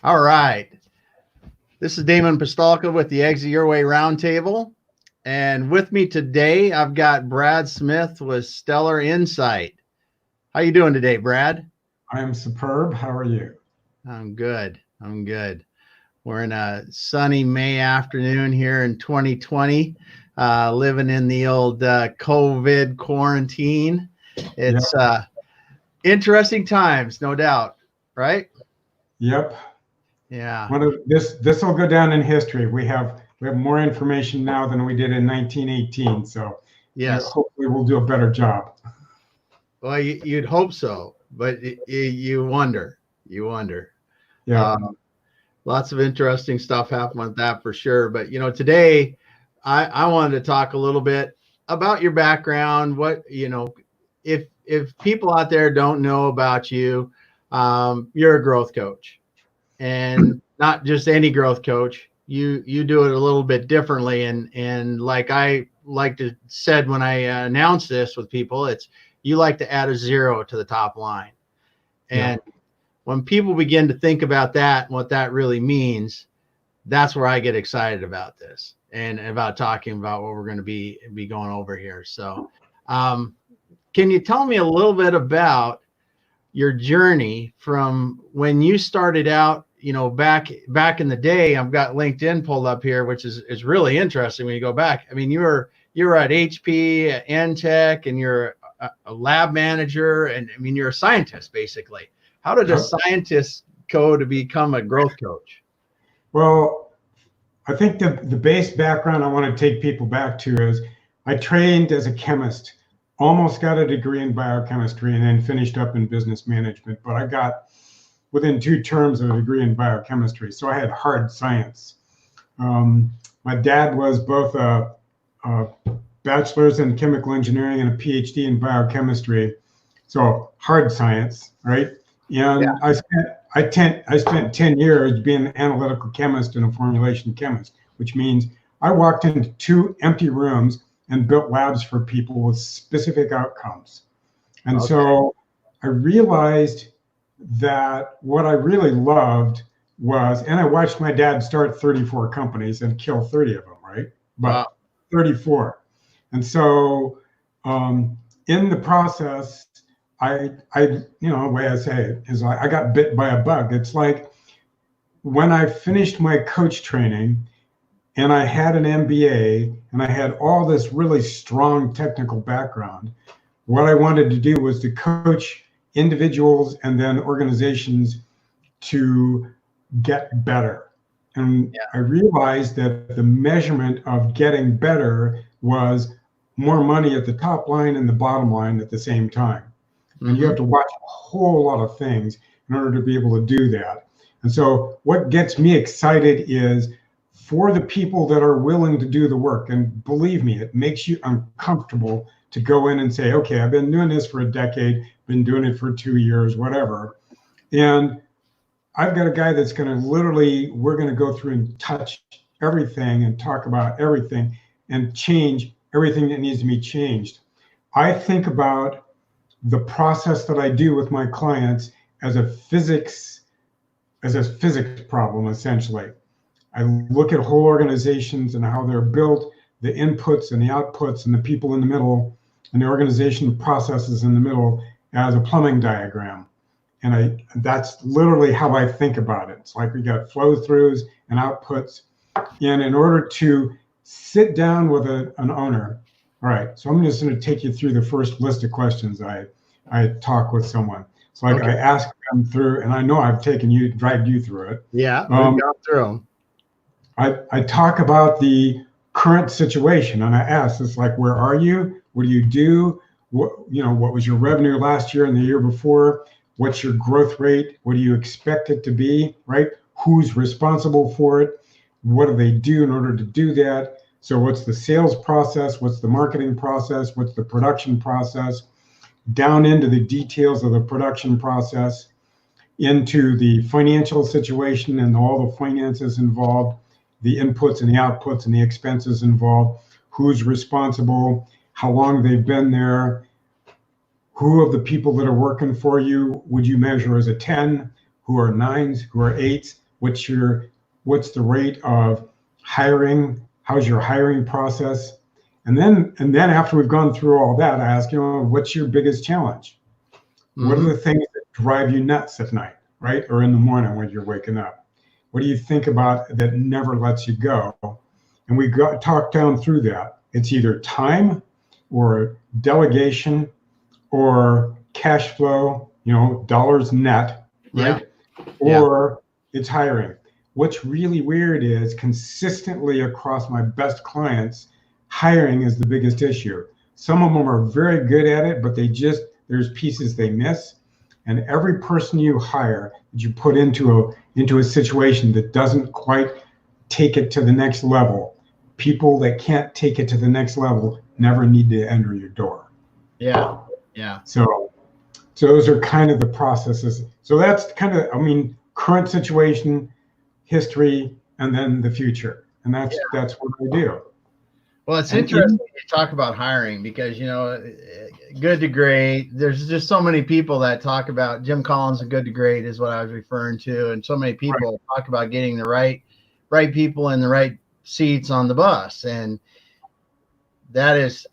All right. This is Damon Pistolka with the Exit Your Way Roundtable. And with me today, I've got Brad Smith with Stellar Insight. How you doing today, Brad? I am superb. How are you? I'm good. I'm good. We're in a sunny May afternoon here in 2020, living in the old COVID quarantine. Yep. It's interesting times, no doubt, right? Yep. Yeah. This will go down in history. We have more information now than we did in 1918. So Yes. hopefully we'll do a better job. Well, you'd hope so, but you wonder. You wonder. Yeah. Lots of interesting stuff happened with that for sure. But today I wanted to talk a little bit about your background. What if people out there don't know about you, you're a growth coach, and not just any growth coach. You do it a little bit differently, and like I like to said when I announce this with people, it's you like to add a zero to the top line. And when people begin to think about that and what that really means, that's where I get excited about this and about talking about what we're going to be going over here. So, can you tell me a little bit about your journey from when you started out? Back in the day, I've got LinkedIn pulled up here, which is really interesting when you go back. I mean, you were at HP, at Entech, and you're a lab manager, and I mean, you're a scientist basically. How did a scientist go to become a growth coach? Well, I think the base background I want to take people back to is I trained as a chemist, almost got a degree in biochemistry, and then finished up in business management. But I got within 2 terms of a degree in biochemistry. So I had hard science. My dad was both a bachelor's in chemical engineering and a PhD in biochemistry. So hard science, right? And I spent 10 years being an analytical chemist and a formulation chemist, which means I walked into 2 empty rooms and built labs for people with specific outcomes. And so I realized that what I really loved was, and I watched my dad start 34 companies and kill 30 of them, right? But 34. And so in the process, the way I say it is I got bit by a bug. It's like when I finished my coach training and I had an MBA and I had all this really strong technical background, what I wanted to do was to coach individuals and then organizations to get better. And I realized that the measurement of getting better was more money at the top line and the bottom line at the same time. And you have to watch a whole lot of things in order to be able to do that. And so what gets me excited is for the people that are willing to do the work, and believe me, it makes you uncomfortable to go in and say, okay, I've been doing this for a decade, been doing it for 2 years, whatever. And I've got a guy that's going to we're going to go through and touch everything and talk about everything and change everything that needs to be changed. I think about the process that I do with my clients as a physics problem, essentially. I look at whole organizations and how they're built, the inputs and the outputs and the people in the middle and the organization processes in the middle as a plumbing diagram. And that's literally how I think about it. It's like we got flow throughs and outputs. And in order to sit down with an owner, all right, so I'm just going to take you through the first list of questions I talk with someone. So I ask them through, and I know I've dragged you through it. Yeah, we've gone through them. I talk about the current situation, and I ask, it's like, where are you? What do you do? What was your revenue last year and the year before? What's your growth rate? What do you expect it to be, right? Who's responsible for it? What do they do in order to do that? So what's the sales process? What's the marketing process? What's the production process? Down into the details of the production process, into the financial situation and all the finances involved, the inputs and the outputs and the expenses involved, who's responsible, how long they've been there, who of the people that are working for you would you measure as a 10, who are 9s, who are 8s, what's the rate of hiring? How's your hiring process? And then after we've gone through all that, I ask, what's your biggest challenge? What are the things that drive you nuts at night, right? Or in the morning when you're waking up? What do you think about that never lets you go? And we talk down through that. It's either time or delegation or cash flow, dollars net, right? Yeah. Or it's hiring. What's really weird is consistently across my best clients, hiring is the biggest issue. Some of them are very good at it, but there's pieces they miss. And every person you hire that you put into a situation that doesn't quite take it to the next level, people that can't take it to the next level never need to enter your door. Yeah. So those are kind of the processes. So that's kind of, current situation, history, and then the future. And that's what I do. Well, it's interesting you talk about hiring because, good to great. There's just so many people that talk about Jim Collins and good to great is what I was referring to. And so many people talk about getting the right people in the right seats on the bus. And that is,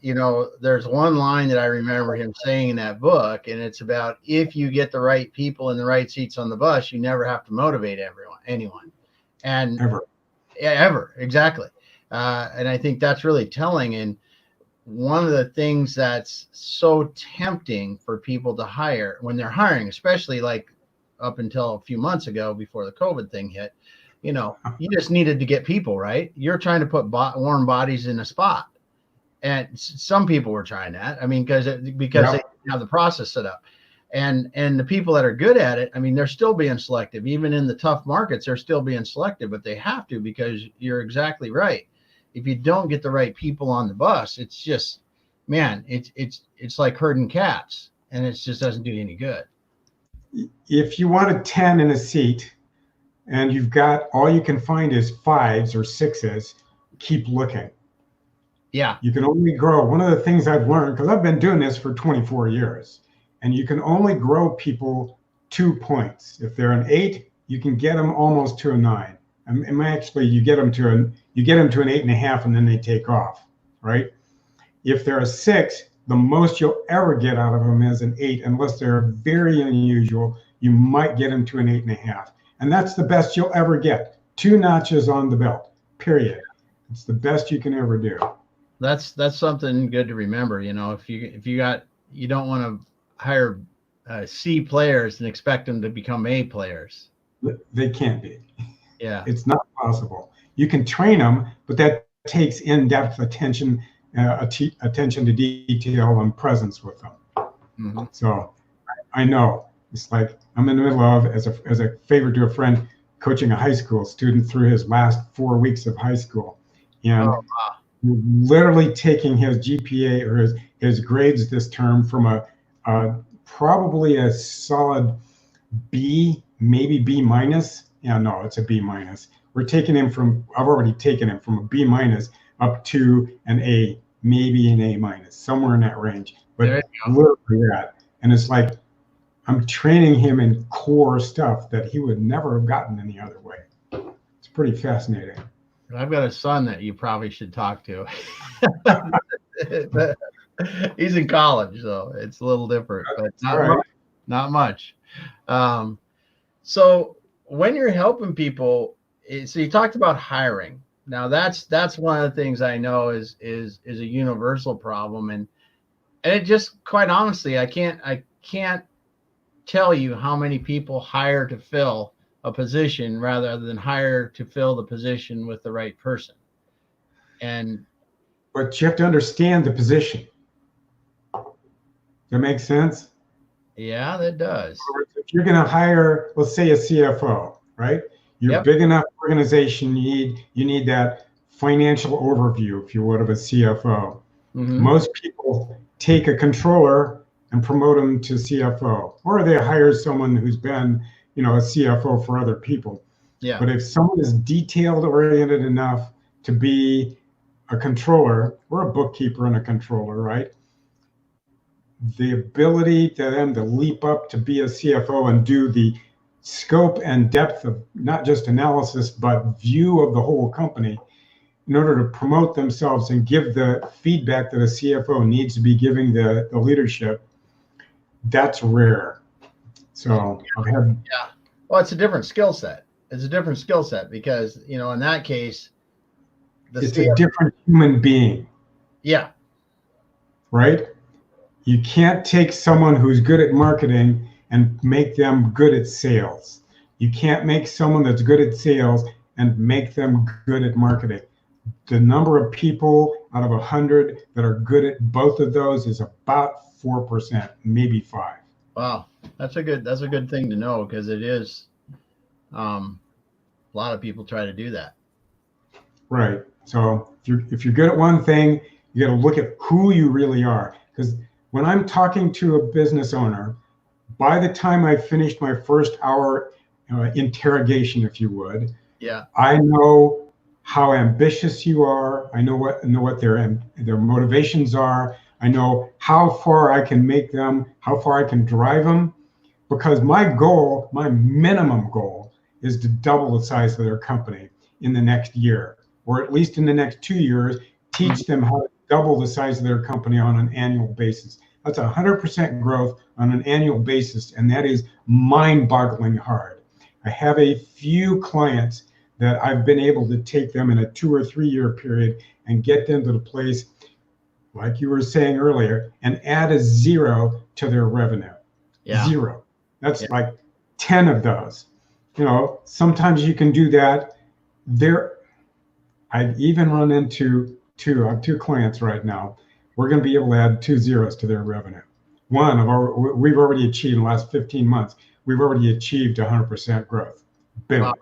there's one line that I remember him saying in that book, and it's about if you get the right people in the right seats on the bus, you never have to motivate anyone. And ever. Exactly. And I think that's really telling. And one of the things that's so tempting for people to hire when they're hiring, especially like up until a few months ago before the COVID thing hit, you just needed to get people, right? You're trying to put warm bodies in a spot. And some people were trying that. I mean, because they have the process set up. And the people that are good at it, they're still being selective. Even in the tough markets, they're still being selective, but they have to, because you're exactly right. If you don't get the right people on the bus, it's just, man, it's like herding cats, and it just doesn't do you any good. If you want a 10 in a seat and you've got all you can find is 5s or 6s, keep looking. Yeah. You can only grow. One of the things I've learned, because I've been doing this for 24 years, and you can only grow people 2 points. If they're an 8, you can get them almost to a 9. And actually, you get them to an 8.5, and then they take off, right? If they're a 6, the most you'll ever get out of them is an 8, unless they're very unusual. You might get them to an 8.5, and that's the best you'll ever get. 2 notches on the belt, period. It's the best you can ever do. That's something good to remember. If you don't want to hire C players and expect them to become A players. They can't be. Yeah, it's not possible. You can train them, but that takes in-depth attention to detail and presence with them. Mm-hmm. So I know it's like I'm in the middle of, as a favor to a friend, coaching a high school student through his last 4 weeks of high school, and literally taking his GPA or his grades this term from a probably a solid B, maybe B minus. Yeah, no, it's a B minus. I've already taken him from a B minus up to an A, maybe an A minus, somewhere in that range. But literally that. And it's like, I'm training him in core stuff that he would never have gotten any other way. It's pretty fascinating. I've got a son that you probably should talk to. He's in college, so it's a little different, but not much. So when you're helping people, so you talked about hiring. Now that's one of the things I know is a universal problem, and it just, quite honestly, I can't tell you how many people hire to fill a position rather than hire to fill the position with the right person. But you have to understand the position. That makes sense? Yeah, that does. If you're going to hire, let's say, a CFO, right? You're a big enough organization. You need that financial overview, if you would, of a CFO. Mm-hmm. Most people take a controller and promote them to CFO, or they hire someone who's been, a CFO for other people. Yeah. But if someone is detailed oriented enough to be a controller or a bookkeeper and a controller, right? The ability to them to leap up to be a CFO and do the scope and depth of not just analysis, but view of the whole company in order to promote themselves and give the feedback that a CFO needs to be giving the leadership, that's rare. So I've had. Yeah. Well, it's a different skill set. It's a different skill set because, you know, in that case, It's a different human being. Yeah. Right? You can't take someone who's good at marketing and make them good at sales. You can't make someone that's good at sales and make them good at marketing. The number of people out of 100 that are good at both of those is about 4%, maybe 5%. Wow, that's a good thing to know, because it is, a lot of people try to do that. Right. So if you're good at one thing, you got to look at who you really are. Because when I'm talking to a business owner, by the time I finished my first hour interrogation, if you would, yeah, I know how ambitious you are. I know what their motivations are. I know how far I can make them, how far I can drive them, because my goal, my minimum goal, is to double the size of their company in the next year, or at least in the next 2 years, teach them how to double the size of their company on an annual basis. That's 100% growth on an annual basis, and that is mind-boggling hard. I have a few clients that I've been able to take them in a 2 or 3 year period and get them to the place, like you were saying earlier, and add a 0 to their revenue. Yeah. 0. That's like 10 of those. You know, sometimes you can do that. I've even run into I have 2 clients right now. We're going to be able to add 2 zeros to their revenue. We've already achieved in the last 15 months, we've already achieved 100% growth. Boom. Wow.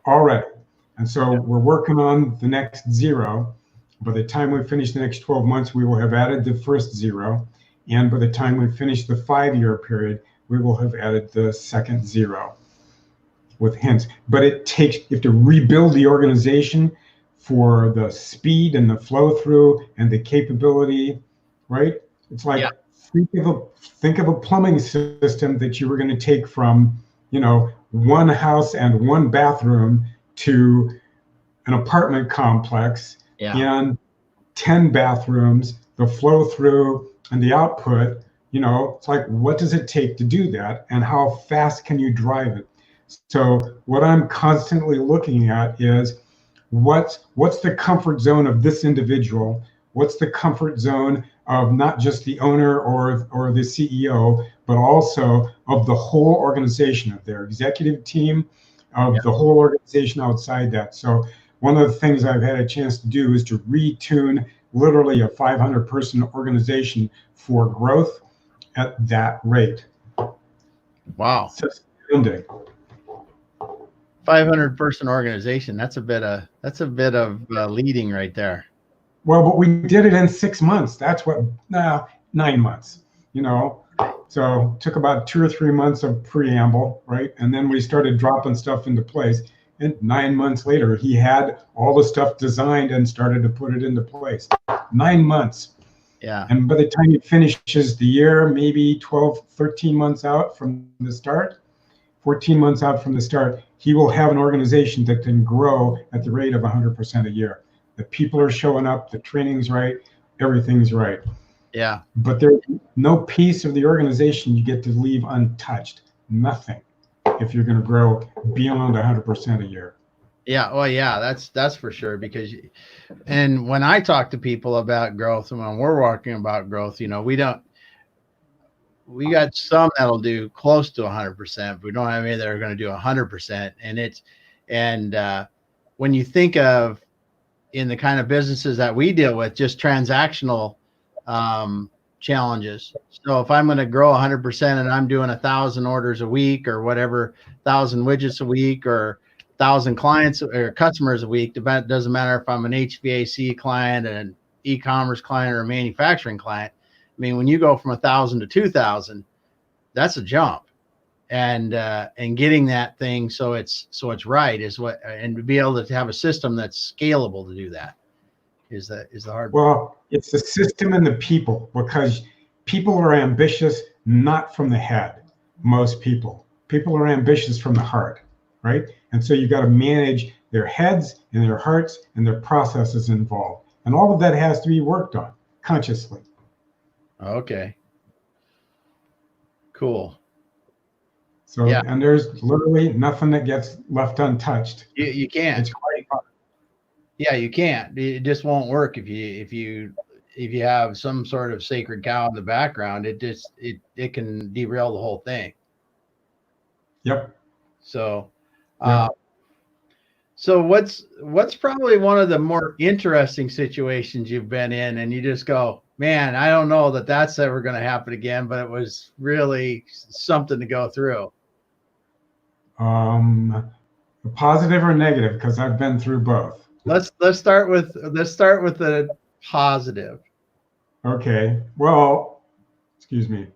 Already. And so we're working on the next 0. By the time we finish the next 12 months, we will have added the first 0. And by the time we finish the 5-year period, we will have added the second 0 with hints. But you have to rebuild the organization for the speed and the flow through and the capability, right? It's like, think of a plumbing system that you were going to take from, one house and 1 bathroom to an apartment complex and 10 bathrooms, the flow through and the output. It's like, what does it take to do that, and how fast can you drive it? So what I'm constantly looking at is what's the comfort zone of this individual? What's the comfort zone of not just the owner or the CEO, but also of the whole organization, of their executive team, of the whole organization outside that. So one of the things I've had a chance to do is to retune literally a 500-person organization for growth at that rate. Wow. It's astounding. 500-person organization. That's a bit of leading right there. Well, but we did it in 6 months. That's 9 months, So it took about 2 or 3 months of preamble, right? And then we started dropping stuff into place. And 9 months later, he had all the stuff designed and started to put it into place. 9 months. Yeah. And by the time he finishes the year, maybe 12, 13 months out from the start, 14 months out from the start, he will have an organization that can grow at the rate of 100% a year. The people are showing up, the training's right, everything's right. Yeah. But there's no piece of the organization you get to leave untouched. Nothing, if you're going to grow beyond 100% a year. Yeah. Oh, yeah. That's for sure. Because, and when I talk to people about growth, and when we're talking about growth, we got some that'll do close to 100%, but we don't have any that are going to do 100%. And when you think of, in the kind of businesses that we deal with, just transactional challenges. So if I'm going to grow 100% and I'm doing 1,000 orders a week or whatever, 1,000 widgets a week or 1,000 clients or customers a week, it doesn't matter if I'm an HVAC client, an e-commerce client, or a manufacturing client. I mean, when you go from 1,000 to 2,000, that's a jump. And getting that thing so it's right is what, and to be able to have a system that's scalable to do that is the hard part. Well, it's the system and the people, because people are ambitious not from the head. Most people, People are ambitious from the heart, right? And so you got to manage their heads and their hearts and their processes involved. And all of that has to be worked on consciously. Okay. Cool. So, Yeah. and there's literally nothing that gets left untouched. You can't. It's quite hard. Yeah, you can't. It just won't work if you have some sort of sacred cow in the background. It can derail the whole thing. Yep. So, Yep. so what's probably one of the more interesting situations you've been in, and you just go, man, I don't know that that's ever going to happen again, but it was really something to go through. Positive or negative? Because I've been through both. Let's start with the positive. Okay. Well, excuse me.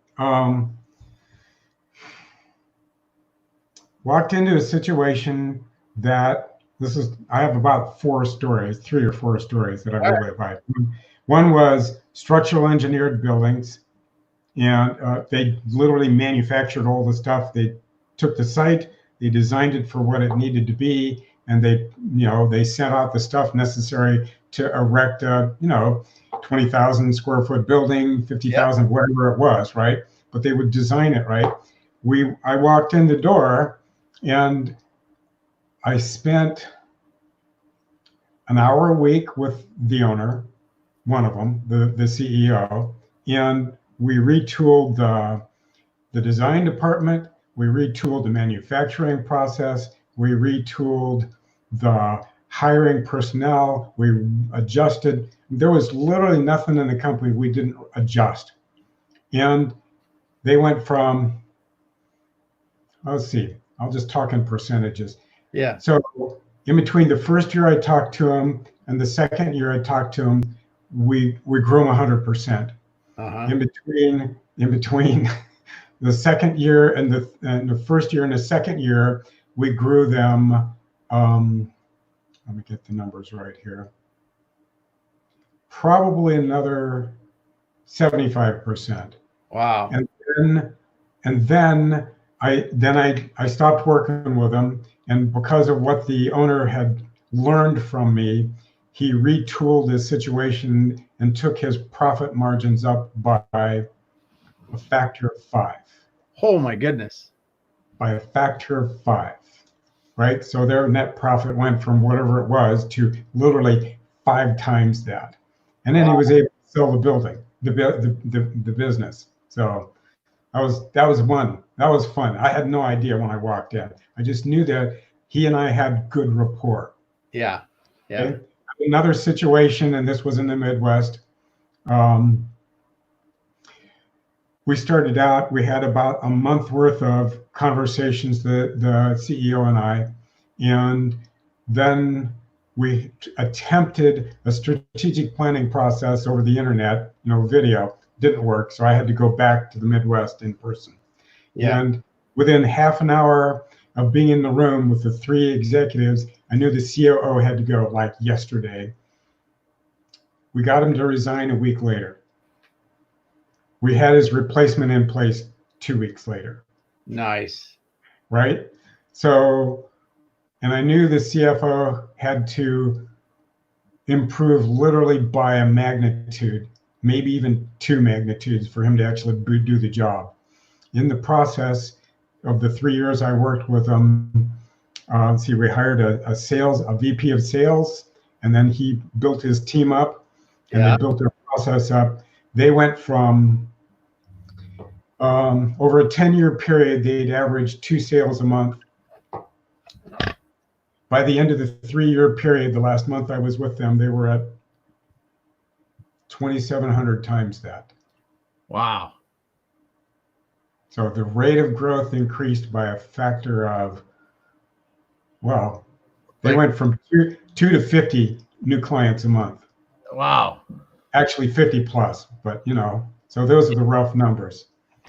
Walked into a situation that I have about 3 or 4 stories that I will live by. One was structural engineered buildings, and they literally manufactured all the stuff. They took the site, they designed it for what it needed to be, and they sent out the stuff necessary to erect a 20,000 square foot building, 50,000, whatever it was, right? But they would design it right. I walked in the door, and I spent an hour a week with the owner, one of them, the CEO, and we retooled the design department, we retooled the manufacturing process, we retooled the hiring personnel, we adjusted. There was literally nothing in the company we didn't adjust. And they went from, let's see, I'll just talk in percentages. Yeah. So in between the first year I talked to him and the second year I talked to him, we grew them 100%. In between the second year and the first year and the second year, we grew them. Let me get the numbers right here. Probably another 75%. Wow. And then I stopped working with him, and because of what the owner had learned from me, he retooled his situation and took his profit margins up by a factor of 5. Oh my goodness. By a factor of 5, right? So their net profit went from whatever it was to literally 5 times that. And then he was able to sell the building, the business. So that was fun. I had no idea when I walked in. I just knew that he and I had good rapport. Yeah. Yeah. Okay? Another situation, and this was in the Midwest. We started out, we had about a month worth of conversations, the CEO and I, and then we attempted a strategic planning process over the internet, video. Didn't work, so I had to go back to the Midwest in person. Yeah. And within half an hour of being in the room with the 3 executives, I knew the COO had to go like yesterday. We got him to resign a week later. We had his replacement in place 2 weeks later. Nice. Right? So, and I knew the CFO had to improve literally by a magnitude, maybe even 2 magnitudes for him to actually do the job. In the process of the 3 years I worked with him, we hired a VP of sales, and then he built his team up, and they built their process up. They went from over a 10-year period, they'd averaged 2 sales a month. By the end of the 3-year period, the last month I was with them, they were at 2,700 times that. Wow. So the rate of growth increased by a factor of, they went from 2 to 50 new clients a month. Wow. Actually 50 plus, but so those are the rough numbers.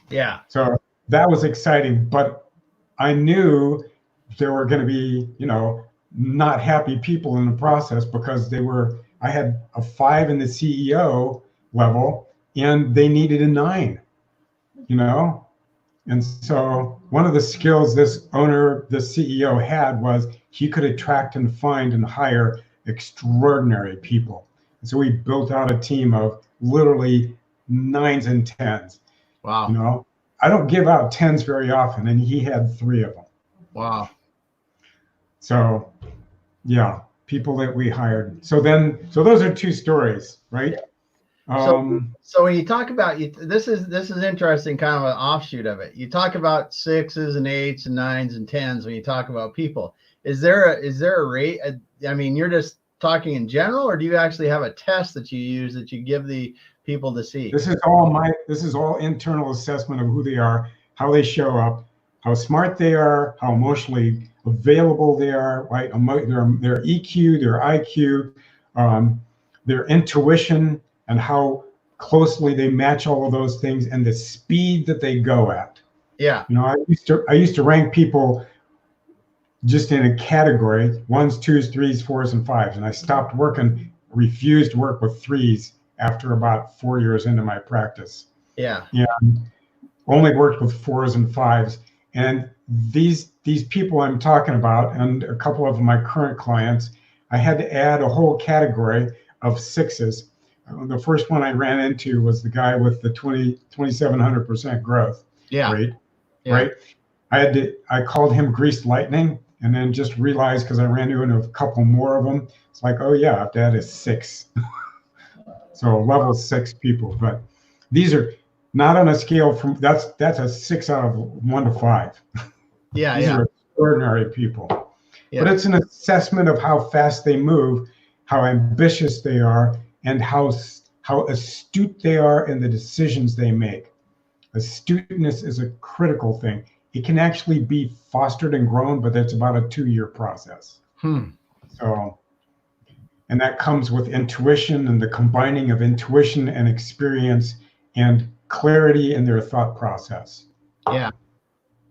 Yeah. So that was exciting, but I knew there were going to be, not happy people in the process because I had a 5 in the CEO level and they needed a 9, And so one of the skills this owner, the CEO had was he could attract and find and hire extraordinary people. And so we built out a team of literally nines and tens. Wow. You know, I don't give out tens very often, and he had three of them. Wow. So yeah, people that we hired. So those are two stories, right? So when you talk about this is interesting, kind of an offshoot of it. You talk about sixes and eights and nines and tens when you talk about people. Is there a rate? I mean, you're just talking in general, or do you actually have a test that you use that you give the people to see? This is all internal assessment of who they are, how they show up, how smart they are, how emotionally available they are, right? Their EQ, their IQ, their intuition, and how closely they match all of those things, and the speed that they go at. Yeah. You know, I used to rank people just in a category: ones, twos, threes, fours, and fives, and I stopped working, refused to work with threes after about 4 years into my practice. Yeah. Only worked with fours and fives. And these people I'm talking about, and a couple of my current clients, I had to add a whole category of sixes. The first one I ran into was the guy with the 2,700% growth rate. Yeah. Right. I called him greased lightning, and then just realized, because I ran into a couple more of them, it's like, oh yeah, I have to add a six. So level 6 people, but these are not on a scale from that's a 6 out of 1 to 5. Yeah. These are extraordinary people. Yeah. But it's an assessment of how fast they move, how ambitious they are, and how astute they are in the decisions they make. Astuteness is a critical thing. It can actually be fostered and grown, but that's about a 2-year process. So, and that comes with intuition and the combining of intuition and experience and clarity in their thought process. Yeah.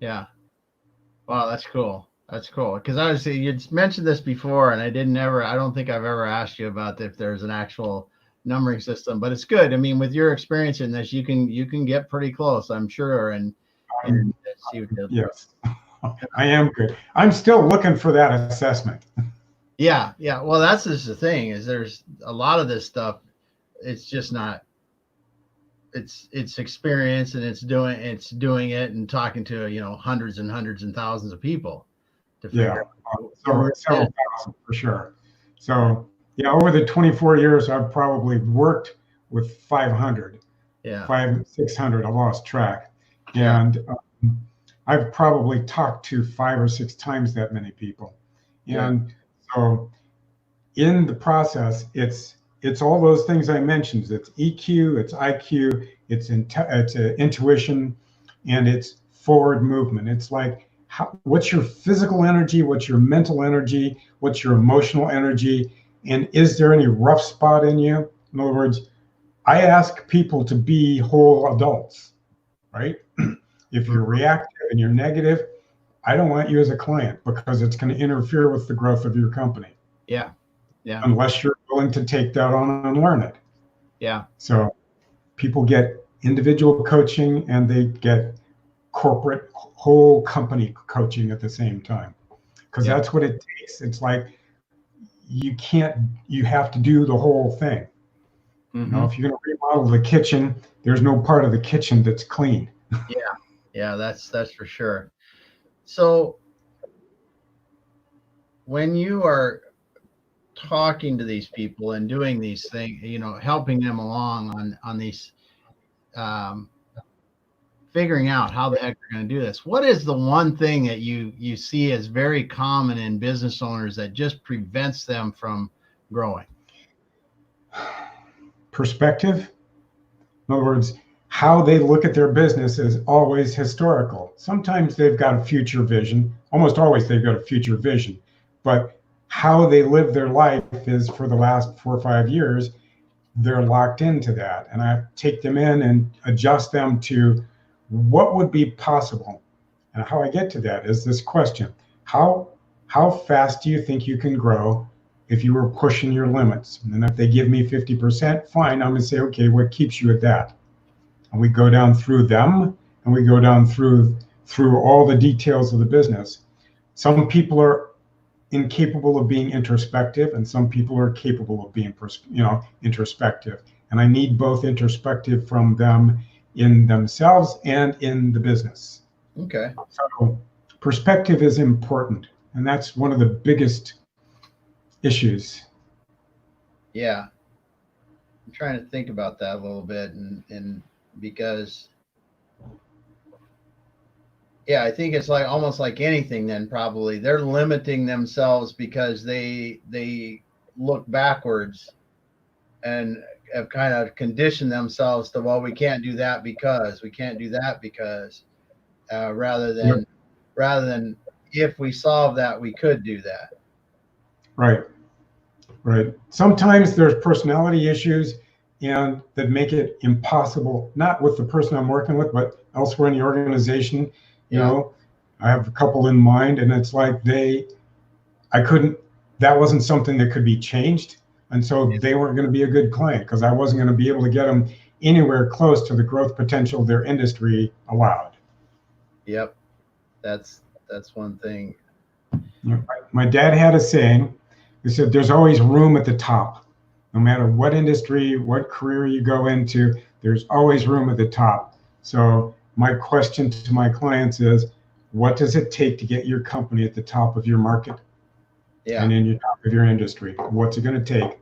Yeah. Wow, that's cool. That's cool. Because obviously you'd mentioned this before, and I don't think I've ever asked you about if there's an actual numbering system, but it's good. I mean, with your experience in this, you can get pretty close, I'm sure, and see what yes, I am good. I'm still looking for that assessment. Yeah. Well, that's just the thing, is there's a lot of this stuff. It's just not. It's experience, and it's doing it and talking to hundreds and hundreds and thousands of people to figure out. Several thousand for sure. So yeah, over the 24 years, I've probably worked with 500. Yeah. 500, 600. I lost track, and I've probably talked to 5 or 6 times that many people, and so in the process, it's all those things I mentioned. It's EQ, it's IQ, it's intuition, and it's forward movement. It's like, what's your physical energy, what's your mental energy, what's your emotional energy, and is there any rough spot in you? In other words, I ask people to be whole adults, right? If you're reactive and you're negative, I don't want you as a client, because it's going to interfere with the growth of your company. Yeah. Unless you're willing to take that on and learn it. Yeah. So people get individual coaching, and they get corporate whole company coaching at the same time, because that's what it takes. It's like you have to do the whole thing. You know, if you're going to remodel the kitchen, there's no part of the kitchen that's clean. Yeah, that's for sure. So when you are talking to these people and doing these things, helping them along on these, figuring out how the heck they're going to do this, what is the one thing that you see as very common in business owners that just prevents them from growing? Perspective. In other words, how they look at their business is always historical. Sometimes they've got a future vision. Almost always they've got a future vision. But how they live their life is, for the last 4 or 5 years, they're locked into that. And I take them in and adjust them to what would be possible. And how I get to that is this question: how fast do you think you can grow if you were pushing your limits? And then if they give me 50%, fine, I'm going to say, okay, what keeps you at that? And we go down through them, and we go down through all the details of the business. Some people are incapable of being introspective, and some people are capable of being, introspective. And I need both introspective from them in themselves and in the business. Okay. So perspective is important, and that's one of the biggest issues. Yeah. I'm trying to think about that a little bit, and because, yeah, I think it's like almost like anything. Then probably they're limiting themselves because they look backwards and have kind of conditioned themselves to, well, we can't do that because rather than if we solve that, we could do that. Right. Sometimes there's personality issues and that make it impossible, not with the person I'm working with, but elsewhere in the organization. I have a couple in mind, and it's like that wasn't something that could be changed. And so they weren't going to be a good client because I wasn't going to be able to get them anywhere close to the growth potential their industry allowed. Yep. That's one thing. My dad had a saying. He said, there's always room at the top. No matter what industry, what career you go into, there's always room at the top. So my question to my clients is, what does it take to get your company at the top of your market? And in your top of your industry? What's it going to take?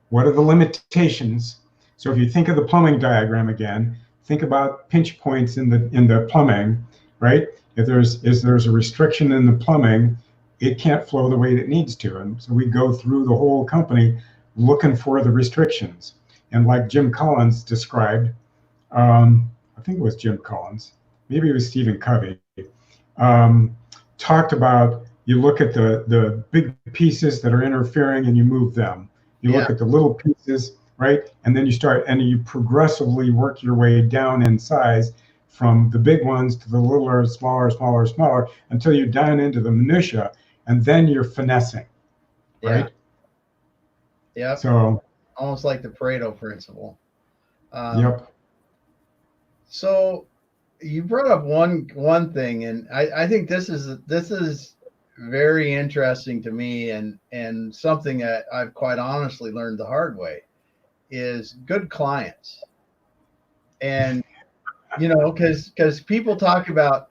What are the limitations? So if you think of the plumbing diagram again, think about pinch points in the plumbing, right? If there's a restriction in the plumbing, it can't flow the way it needs to. And so we go through the whole company looking for the restrictions. And like Jim Collins described, I think it was Jim Collins, maybe it was Stephen Covey, talked about, you look at the big pieces that are interfering and you move them. You look at the little pieces, right? And then you progressively work your way down in size from the big ones to the littler, smaller, until you're down into the minutia, and then you're finessing, right? Yeah. So almost like the Pareto principle. Yep. So you brought up one thing, and I think this is very interesting to me, and something that I've quite honestly learned the hard way is good clients. And because people talk about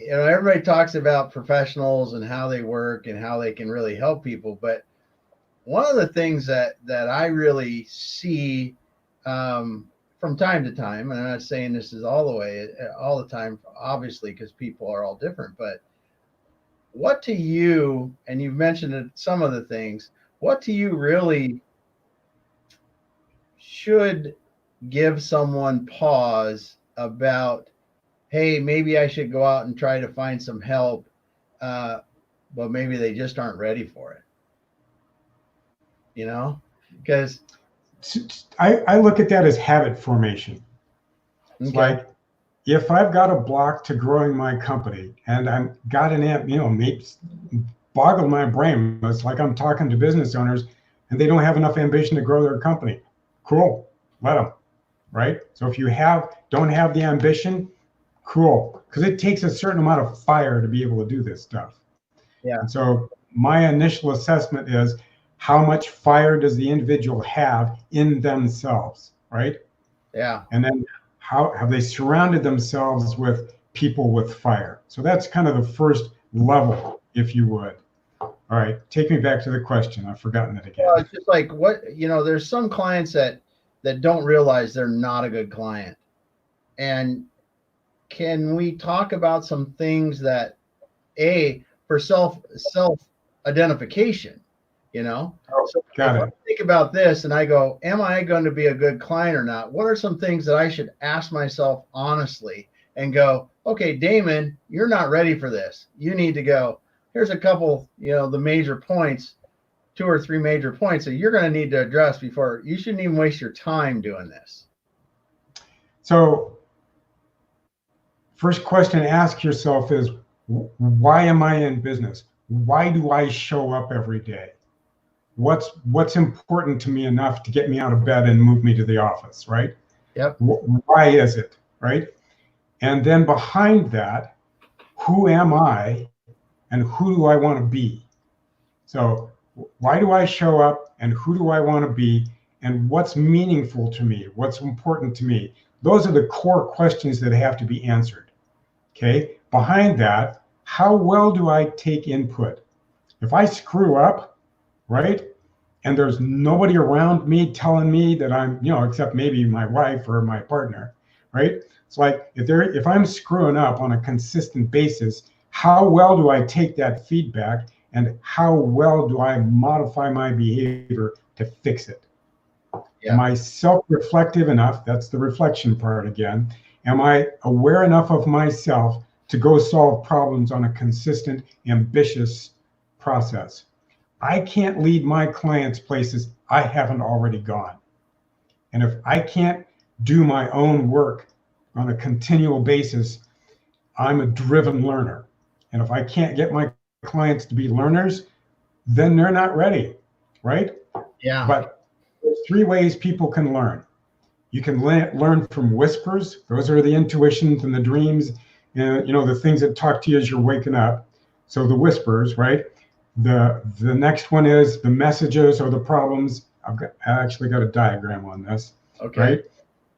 everybody talks about professionals and how they work and how they can really help people, but one of the things that I really see from time to time, and I'm not saying this is all the time, obviously, because people are all different, but what to you, and you've mentioned some of the things, what to you really should give someone pause about, hey, maybe I should go out and try to find some help, but maybe they just aren't ready for it, because I look at that as habit formation. It's like, if I've got a block to growing my company and I've got maybe boggle my brain. It's like I'm talking to business owners and they don't have enough ambition to grow their company. Cool, let them, right? So if you don't have the ambition, cool, because it takes a certain amount of fire to be able to do this stuff. Yeah. And so my initial assessment is, how much fire does the individual have in themselves, right? Yeah. And then how have they surrounded themselves with people with fire? So that's kind of the first level, if you would. All right, take me back to the question. I've forgotten it again. Well, it's just like there's some clients that don't realize they're not a good client. And can we talk about some things that, for self identification, So got it. I think about this and I go, am I going to be a good client or not? What are some things that I should ask myself honestly and go, okay, Damon, you're not ready for this. You need to go, here's a couple, the major points, 2 or 3 major points that you're going to need to address before you shouldn't even waste your time doing this. So first question to ask yourself is, why am I in business? Why do I show up every day? What's important to me enough to get me out of bed and move me to the office, right? Yep. Why is it, right? And then behind that, who am I and who do I want to be? So why do I show up and who do I want to be and what's meaningful to me? What's important to me? Those are the core questions that have to be answered. Okay. Behind that, how well do I take input? If I screw up, right, and there's nobody around me telling me that I'm, except maybe my wife or my partner, right? It's like if I'm screwing up on a consistent basis, how well do I take that feedback and how well do I modify my behavior to fix it? Yeah. Am I self-reflective enough? That's the reflection part again. Am I aware enough of myself to go solve problems on a consistent, ambitious process? I can't lead my clients places I haven't already gone. And if I can't do my own work on a continual basis, I'm a driven learner. And if I can't get my clients to be learners, then they're not ready, right? Yeah. But there's three ways people can learn. You can learn from whispers. Those are the intuitions and the dreams, and the things that talk to you as you're waking up. So the whispers, right? The next one is the messages or the problems. I actually got a diagram on this. Okay. Right?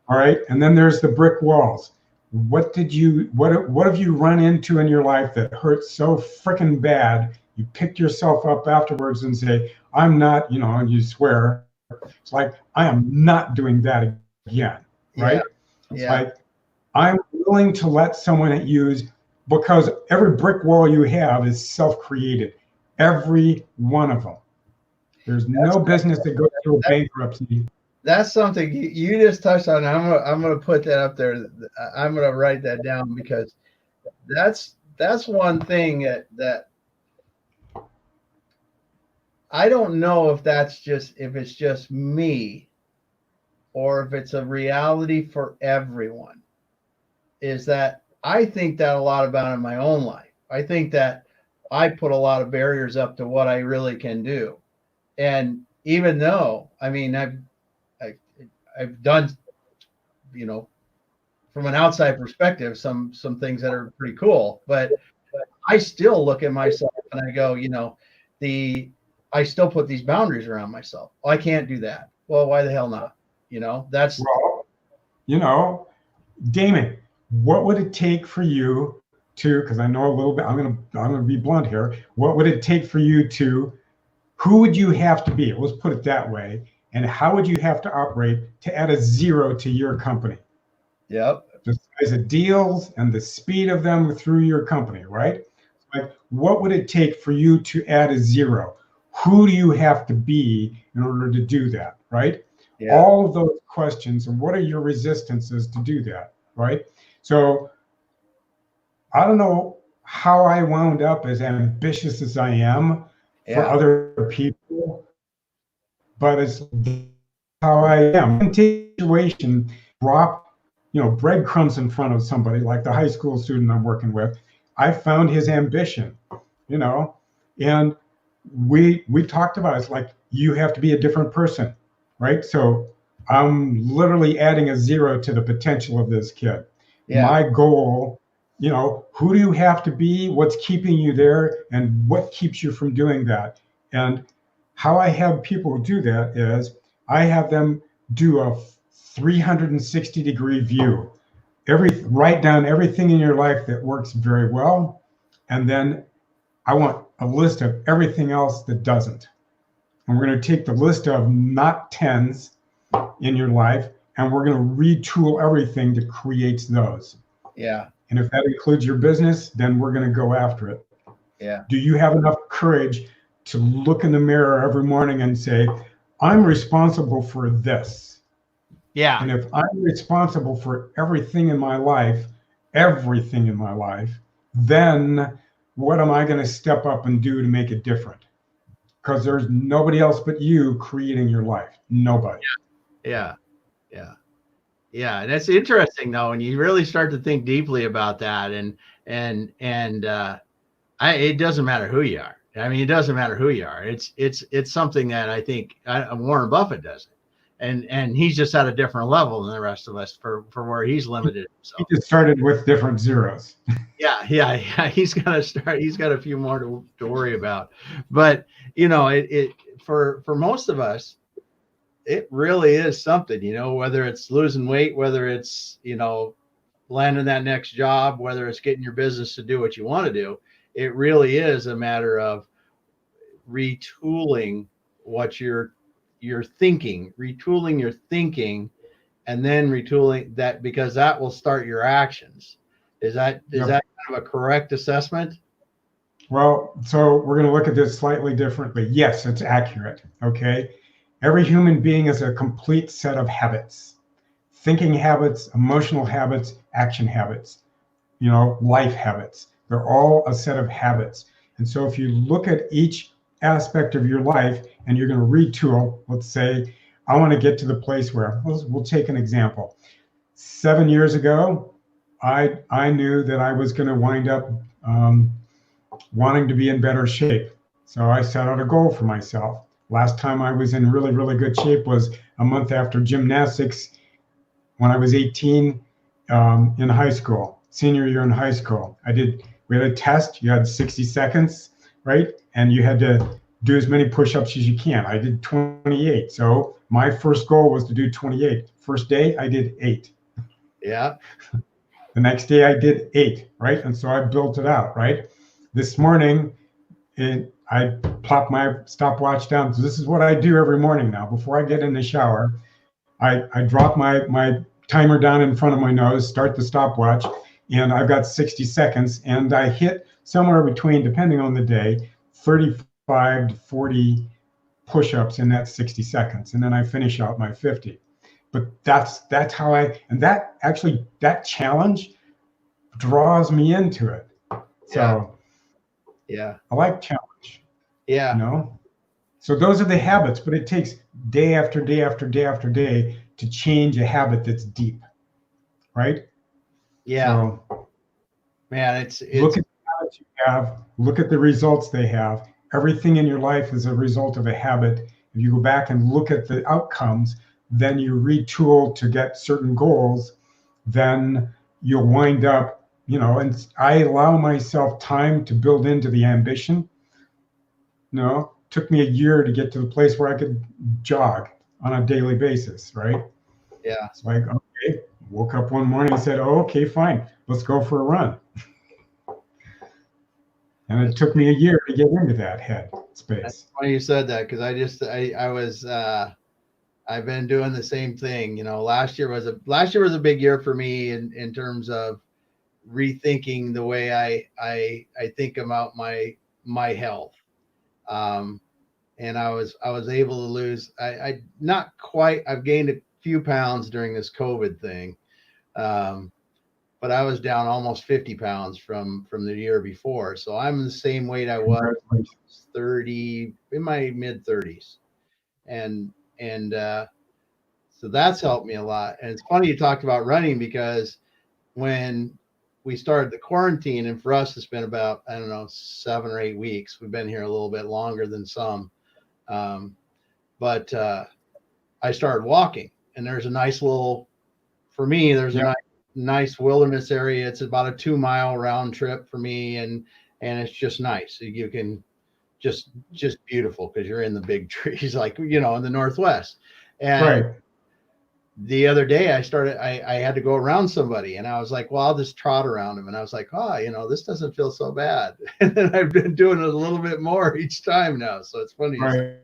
All right. And then there's the brick walls. What have you run into in your life that hurts so freaking bad? You pick yourself up afterwards and say, I'm not, and you swear. It's like, I am not doing that again. Right? Yeah. It's like, I'm willing to let someone use, because every brick wall you have is self-created. Every one of them. There's no business that goes through bankruptcy. That's something you just touched on. I'm gonna put that up there. I'm gonna write that down because that's one thing that I don't know if it's just me or if it's a reality for everyone. Is that I think that a lot about in my own life. I think that I put a lot of barriers up to what I really can do. And even though, I mean, I've done, from an outside perspective, some things that are pretty cool, but I still look at myself and I go, I still put these boundaries around myself. Oh, I can't do that. Well, why the hell not? That's, well, Damon, what would it take for you to, because I know a little bit, I'm gonna be blunt here. What would it take for you to, who would you have to be? Let's put it that way. And how would you have to operate to add a 0 to your company? Yep. The size of deals and the speed of them through your company, right? Like, what would it take for you to add a 0? Who do you have to be in order to do that, right? Yeah. All of those questions, and what are your resistances to do that, right? So I don't know how I wound up as ambitious as I am for other people, but it's how I am. In situation, drop, breadcrumbs in front of somebody like the high school student I'm working with. I found his ambition, and we talked about it. It's like, you have to be a different person, right? So I'm literally adding a 0 to the potential of this kid. Yeah. My goal, who do you have to be? What's keeping you there? And what keeps you from doing that? And how I have people do that is I have them do a 360-degree view. Write down everything in your life that works very well. And then I want a list of everything else that doesn't. And we're going to take the list of not 10s in your life, and we're going to retool everything that creates those. Yeah. And if that includes your business, then we're going to go after it. Yeah. Do you have enough courage to look in the mirror every morning and say, I'm responsible for this? Yeah. And if I'm responsible for everything in my life, then what am I going to step up and do to make it different? Because there's nobody else but you creating your life. Nobody. Yeah. And that's interesting though, and you really start to think deeply about that. It doesn't matter who you are. I mean, it doesn't matter who you are. It's something that I think Warren Buffett does it. and he's just at a different level than the rest of us for where he's limited He himself. just started with different zeros. Yeah. He's got to start. He's got a few more to worry about. But it for most of us, it really is something. Whether it's losing weight, whether it's landing that next job, whether it's getting your business to do what you want to do, it really is a matter of retooling what you're thinking, retooling your thinking, and then retooling that, because that will start your actions. Is that Yep. kind of a correct assessment? Well, so we're going to look at this slightly differently. Yes, it's accurate. Okay. Every human being is a complete set of habits, thinking habits, emotional habits, action habits, life habits. They're all a set of habits. And so if you look at each aspect of your life and you're going to retool, let's say, I want to get to the place where, we'll take an example. 7 years ago, I knew that I was going to wind up wanting to be in better shape. So I set out a goal for myself. Last time I was in really, really good shape was a month after gymnastics when I was 18 in high school, senior year in high school. We had a test, you had 60 seconds, right? And you had to do as many push-ups as you can. I did 28. So my first goal was to do 28. First day, I did 8. Yeah. The next day I did 8, right? And so I built it out, right? This morning, I plopped my stopwatch down. So this is what I do every morning now. Before I get in the shower, I drop my timer down in front of my nose, start the stopwatch, and I've got 60 seconds. And I hit somewhere between, depending on the day, 35 to 40 push-ups in that 60 seconds. And then I finish out my 50. But that's how that challenge draws me into it. So yeah, I like challenge. yeah. So those are the habits, but it takes day after day after day after day to change a habit that's deep, right? Yeah. So, man, it's look at the habits you have, look at the results they have. Everything in your life is a result of a habit. If you go back and look at the outcomes, then you retool to get certain goals, then you'll wind up, and I allow myself time to build into the ambition. Took me a year to get to the place where I could jog on a daily basis, right? Yeah. It's like, okay, woke up one morning and said, oh, okay, fine, let's go for a run. And it took me a year to get into that head space. That's funny you said that, because I've been doing the same thing. Last year was a big year for me in terms of rethinking the way I think about my health. And I was able to lose. I not quite. I've gained a few pounds during this COVID thing, but I was down almost 50 pounds from the year before. So I'm the same weight I was 30 in my mid 30s, and so that's helped me a lot. And it's funny you talked about running, because when we started the quarantine, and for us it's been about, I don't know, 7 or 8 weeks. We've been here a little bit longer than some. But I started walking, and there's a nice little, for me, there's a nice wilderness area. It's about a 2-mile round trip for me. And it's just nice. You can just beautiful, because you're in the big trees, like, in the Northwest. And right. The other day I had to go around somebody, and I was like, well, I'll just trot around him. And I was like, this doesn't feel so bad. And then I've been doing it a little bit more each time now. So it's funny. Right.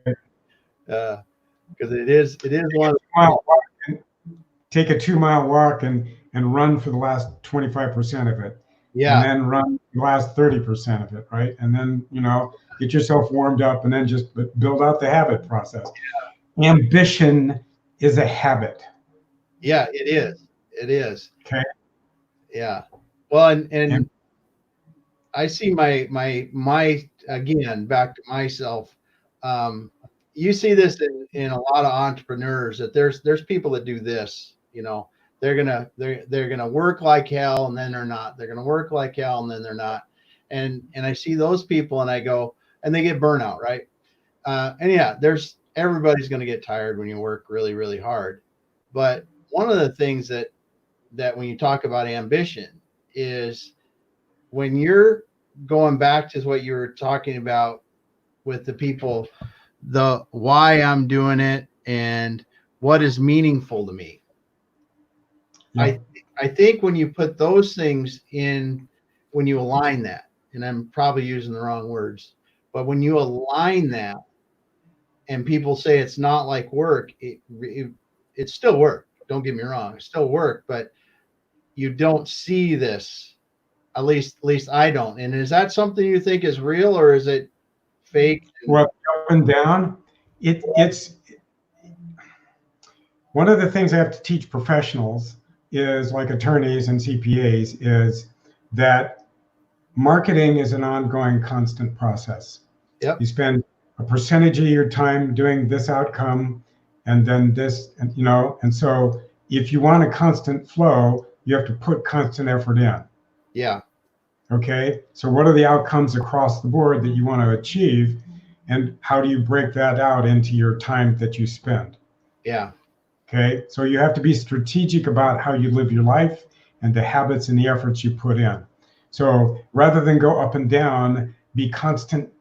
Because it is one. Take a 2-mile walk and run for the last 25% of it. Yeah. And then run the last 30% of it, right? And then, get yourself warmed up, and then just build out the habit process. Yeah. Ambition is a habit. Yeah, it is. It is. Okay. Yeah. Well, and I see my again, back to myself. You see this in a lot of entrepreneurs, that there's people that do this. They're gonna work like hell, and then they're not. They're gonna work like hell, and then they're not. And I see those people, and I go, and they get burnout, right? And yeah, there's everybody's going to get tired when you work really, really hard. But one of the things that when you talk about ambition is when you're going back to what you were talking about with the people, the why I'm doing it and what is meaningful to me. Yeah. I think when you put those things in, when you align that, and I'm probably using the wrong words, but when you align that and people say it's not like work, it's still work. Don't get me wrong, it's still work, but you don't see this. At least I don't. And is that something you think is real or is it fake? Well, up and down, it's one of the things I have to teach professionals is like attorneys and CPAs is that marketing is an ongoing constant process. Yep. You spend a percentage of your time doing this outcome and then this, and and so if you want a constant flow, you have to put constant effort in. Yeah. Okay. So what are the outcomes across the board that you want to achieve? And how do you break that out into your time that you spend? Yeah. Okay. So you have to be strategic about how you live your life and the habits and the efforts you put in. So rather than go up and down, be constant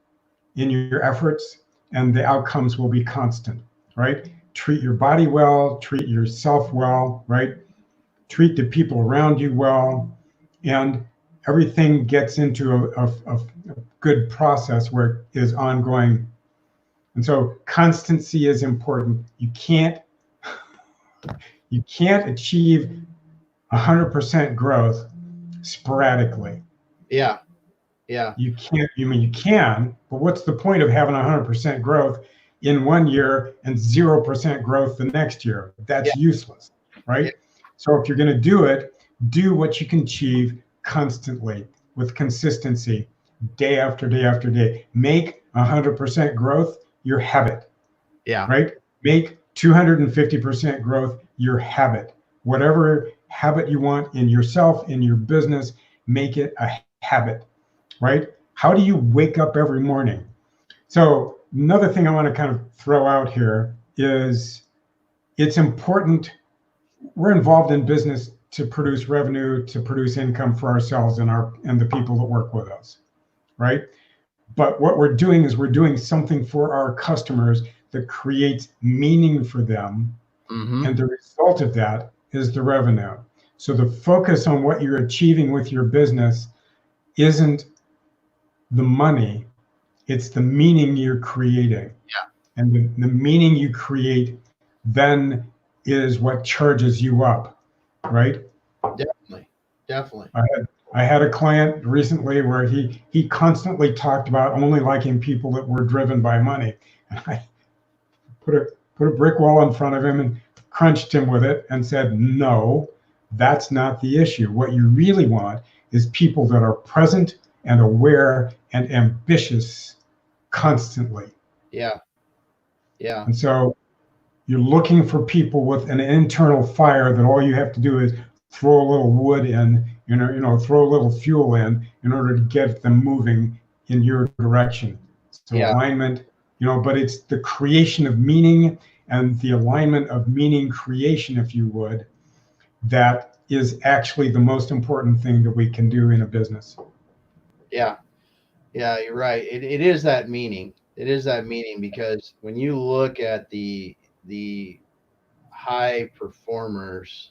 in your efforts and the outcomes will be constant, right? Treat your body well, treat yourself well, right? Treat the people around you well, and everything gets into a good process where it is ongoing. And so constancy is important. You can't achieve 100% growth sporadically. Yeah. Yeah. You can't, you can, but what's the point of having 100% growth in 1 year and 0% growth the next year? That's useless, right? Yeah. So if you're going to do it, do what you can achieve constantly with consistency, day after day after day. Make 100% growth your habit. Yeah. Right? Make 250% growth your habit. Whatever habit you want in yourself, in your business, make it a habit. Right? How do you wake up every morning? So another thing I want to kind of throw out here is it's important. We're involved in business to produce revenue, to produce income for ourselves and the people that work with us, right? But what we're doing is we're doing something for our customers that creates meaning for them. Mm-hmm. And the result of that is the revenue. So the focus on what you're achieving with your business isn't the money, it's the meaning you're creating. Yeah. And the meaning you create then is what charges you up, right? Definitely. I had a client recently where he constantly talked about only liking people that were driven by money. And I put a brick wall in front of him and crunched him with it and said, no, that's not the issue. What you really want is people that are present and aware and ambitious constantly. Yeah. And so you're looking for people with an internal fire that all you have to do is throw a little wood in, throw a little fuel in order to get them moving in your direction. So alignment, but it's the creation of meaning and the alignment of meaning creation, if you would, that is actually the most important thing that we can do in a business. Yeah, you're right. It is that meaning. It is that meaning because when you look at the high performers,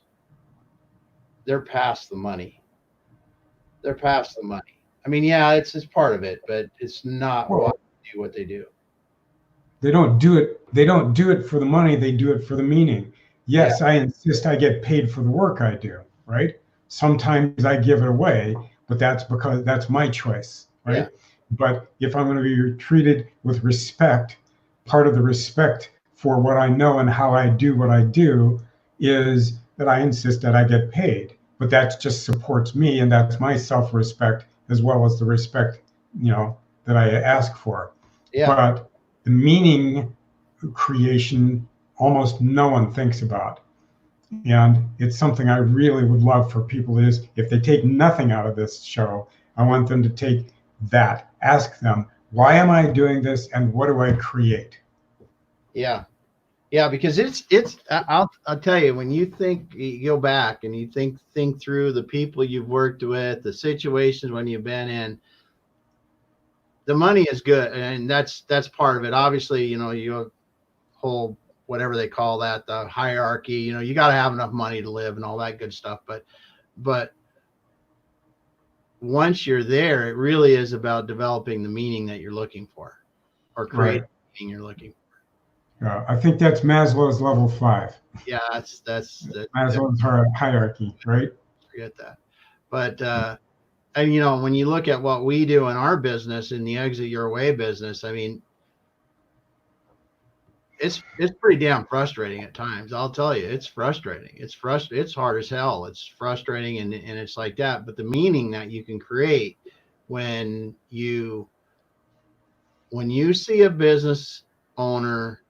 they're past the money. They're past the money. I mean, yeah, it's part of it, but it's not why they do what they do. They don't do it. They don't do it for the money. They do it for the meaning. Yes, I insist I get paid for the work I do, right? Sometimes I give it away, but that's because that's my choice, right? Yeah. But if I'm going to be treated with respect, part of the respect for what I know and how I do what I do is that I insist that I get paid. But that just supports me, and that's my self-respect as well as the respect, that I ask for. Yeah. But the meaning creation, almost no one thinks about. And it's something I really would love for people is if they take nothing out of this show, I want them to take that. Ask them, why am I doing this and what do I create? Yeah. Yeah, because I'll tell you, when you go back and you think through the people you've worked with, the situations when you've been in, the money is good, and that's part of it. Obviously, you have whole whatever they call that, the hierarchy. You got to have enough money to live and all that good stuff. But once you're there, it really is about developing the meaning that you're looking for, or creating Right. the meaning you're looking for. I think that's Maslow's level 5. Yeah, that's Maslow's hierarchy, right? forget that. But and when you look at what we do in our business, in the Exit Your Way business, I mean, it's pretty damn frustrating at times. I'll tell you, it's frustrating. It's hard as hell. It's frustrating, and it's like that. But the meaning that you can create when you see a business owner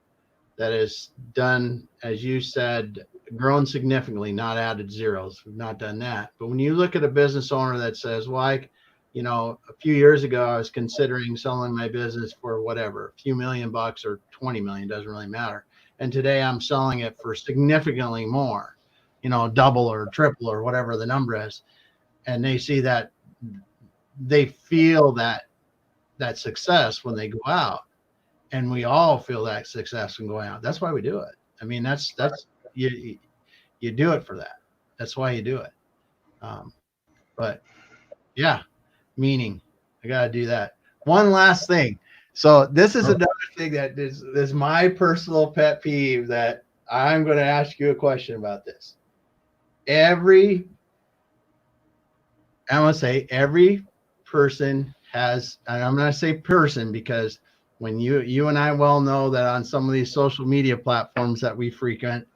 that has done, as you said, grown significantly, not added zeros. We've not done that. But when you look at a business owner that says, well, a few years ago, I was considering selling my business for whatever, a few $1,000,000 or 20 million, doesn't really matter. And today I'm selling it for significantly more, double or triple or whatever the number is. And they see that, they feel that success when they go out, and we all feel that success when going out. That's why we do it. I mean, that's you do it for that. That's why you do it. But yeah, meaning, I got to do that. One last thing. So this is another thing that is my personal pet peeve, that I'm going to ask you a question about this. I'm going to say every person has, and I'm going to say person because when you and I well know that on some of these social media platforms that we frequent,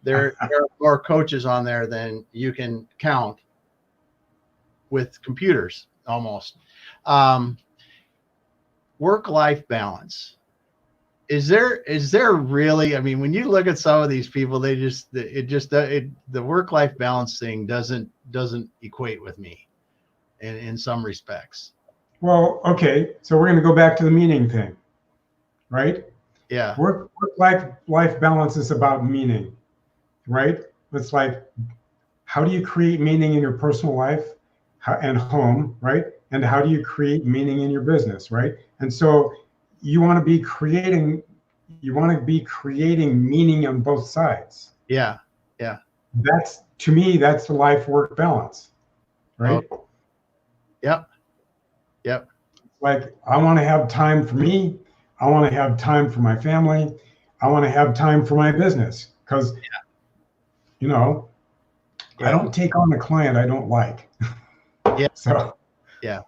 there are more coaches on there than you can count with computers almost. Work-life balance. Is there really, I mean, when you look at some of these people, the work-life balance thing doesn't equate with me in some respects. Well, okay, so we're going to go back to the meaning thing, right? Yeah. Work-life balance is about meaning, right? It's like, how do you create meaning in your personal life and home, right? And how do you create meaning in your business, right? And so you want to be creating meaning on both sides. Yeah. Yeah. That's, to me, that's the life work balance, right? Oh, yep. Yep. Like, I want to have time for me. I want to have time for my family. I want to have time for my business because, I don't take on a client I don't like. Yeah. So, Yeah.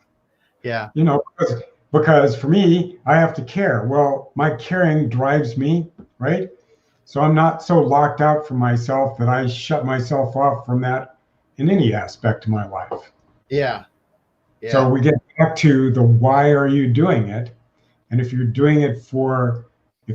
Yeah. because for me, I have to care. Well, my caring drives me, right? So I'm not so locked out from myself that I shut myself off from that in any aspect of my life. Yeah. Yeah. So we get back to the why are you doing it? And if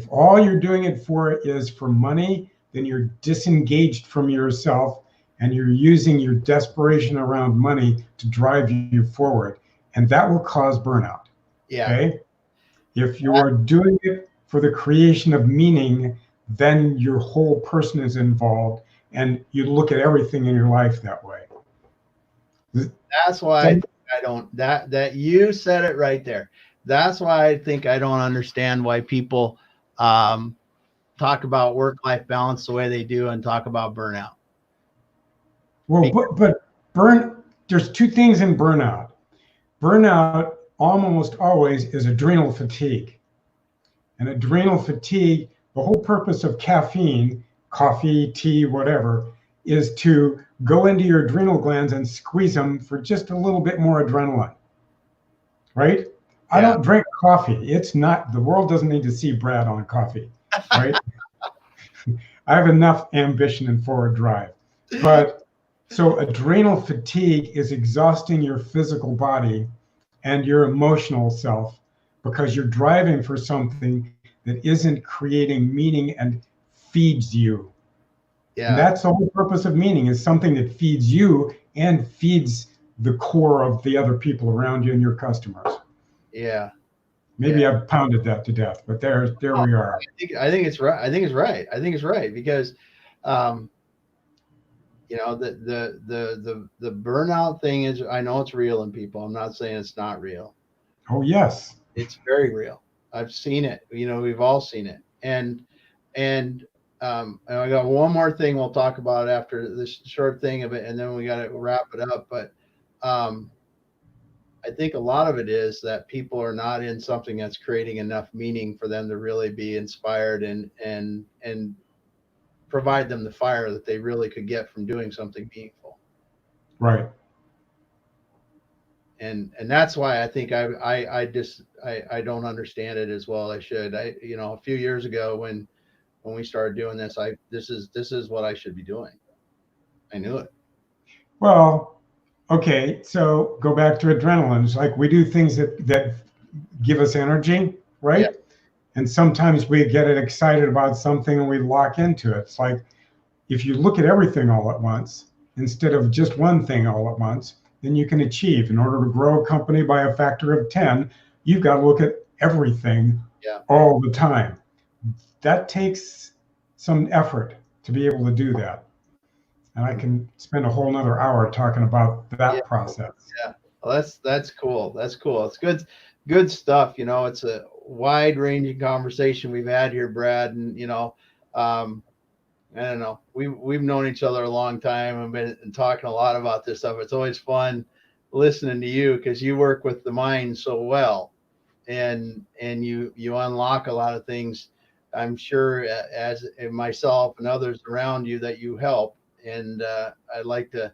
all you're doing it for is for money, then you're disengaged from yourself and you're using your desperation around money to drive you forward. And that will cause burnout. Yeah. Okay. If you are doing it for the creation of meaning, then your whole person is involved and you look at everything in your life that way. That's why I don't, that you said it right there. That's why I think I don't understand why people talk about work-life balance the way they do and talk about burnout. Well, but there's two things in burnout. Burnout almost always is adrenal fatigue. And adrenal fatigue, the whole purpose of caffeine, coffee, tea, whatever, is to go into your adrenal glands and squeeze them for just a little bit more adrenaline, right? Yeah. I don't drink coffee. It's not, the world doesn't need to see Brad on coffee, right? I have enough ambition and forward drive. But so adrenal fatigue is exhausting your physical body and your emotional self because you're driving for something that isn't creating meaning and feeds you. Yeah. And that's the whole purpose of meaning, is something that feeds you and feeds the core of the other people around you and your customers. Yeah. Maybe I've pounded that to death, but there Oh, we are. I think it's right. I think it's right. I think it's right because, um, the burnout thing is, I know it's real in people. I'm not saying it's not real. Oh yes. It's very real. I've seen it. We've all seen it. And and I got one more thing we'll talk about after this short thing of it, and then we got to wrap it up. But um, I think a lot of it is that people are not in something that's creating enough meaning for them to really be inspired and provide them the fire that they really could get from doing something meaningful. Right. And that's why I think I don't understand it as well as I should. A few years ago when we started doing this, this is what I should be doing. I knew it. Well, okay. So go back to adrenaline. It's like we do things that give us energy, Yeah, right? And sometimes we get excited about something and we lock into it. It's like if you look at everything all at once instead of just one thing all at once, then you can achieve. In order to grow a company by a factor of 10, you've got to look at everything yeah, all the time. That takes some effort to be able to do that. And I can spend a whole nother hour talking about yeah, that process. yeah. Well, that's cool. That's cool. It's good stuff. It's a wide ranging conversation we've had here, Brad. And um, I don't know. We've known each other a long time and been talking a lot about this stuff. It's always fun listening to you because you work with the mind so well, and you unlock a lot of things. I'm sure as myself and others around you that you help. And I'd like to.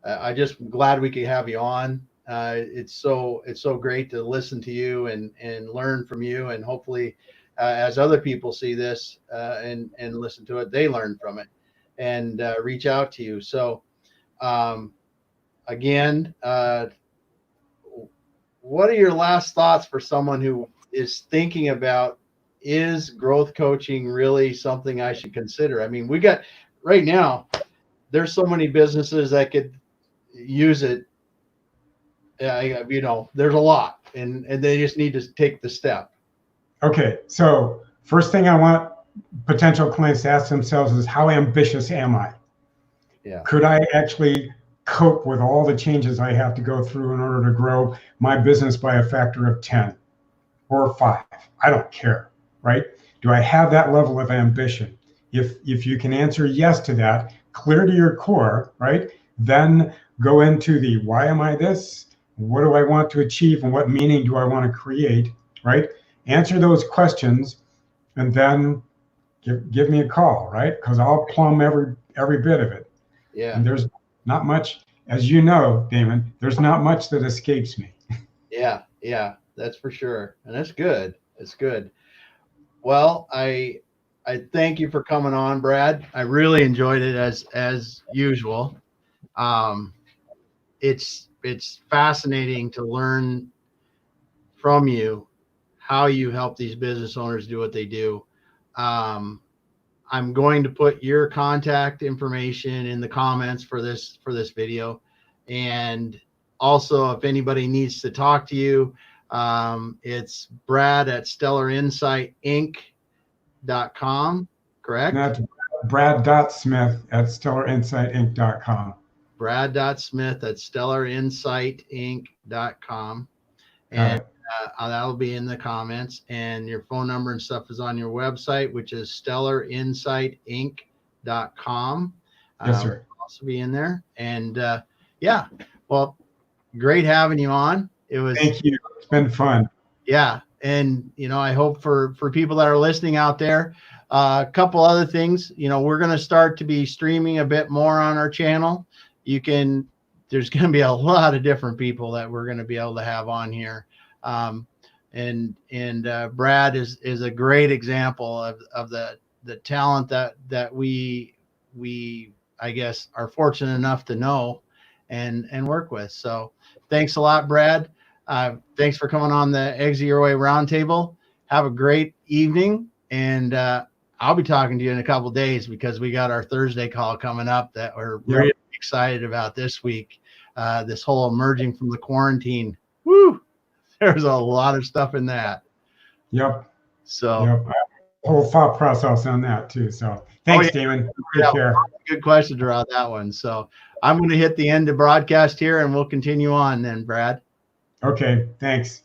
I just glad we could have you on. It's so great to listen to you and learn from you, and hopefully, as other people see this and listen to it, they learn from it and reach out to you. So, um, again, what are your last thoughts for someone who is thinking about, is growth coaching really something I should consider? I mean, we got right now. There's so many businesses that could use it. There's a lot, and they just need to take the step. Okay, so first thing I want potential clients to ask themselves is how ambitious am I? Yeah, Could I actually cope with all the changes I have to go through in order to grow my business by a factor of 10 or 5? I don't care, right? Do I have that level of ambition? If you can answer yes to that, clear to your core, right? Then go into the why am I this? What do I want to achieve and what meaning do I want to create, right? Answer those questions and then give me a call, right? Because I'll plumb every bit of it. yeah, And there's not much, as you know, Damon, there's not much that escapes me. yeah. That's for sure, and that's good. It's good. Well, I thank you for coming on, Brad. I really enjoyed it as usual. Um, it's fascinating to learn from you how you help these business owners do what they do. Um, I'm going to put your contact information in the comments for this video, and also if anybody needs to talk to you, it's Brad at stellarinsightinc.com, correct? That's Brad.Smith at StellarInsightInc.com. Brad.Smith at stellarinsightinc.com, Got and it. that'll be in the comments, and your phone number and stuff is on your website, which is stellarinsightinc.com. Yes, sir. Will also be in there. And yeah, well, great having you on. It was, Thank you. It's been fun. yeah. And I hope for people that are listening out there, a couple other things. We're going to start to be streaming a bit more on our channel. There's going to be a lot of different people that we're going to be able to have on here. And Brad is a great example of the talent that we I guess are fortunate enough to know and work with. So thanks a lot, Brad. Thanks for coming on the Exit Your Way Roundtable. Have a great evening, and I'll be talking to you in a couple of days because we got our Thursday call coming up that we're really excited about this week. This whole emerging from the quarantine. Woo! There's a lot of stuff in that. Yep. So, Yep. Whole thought process on that too. So thanks, yeah. Damon. Take Yeah, care. good questions around that one. So I'm going to hit the end of broadcast here and we'll continue on then, Brad. Okay. Thanks.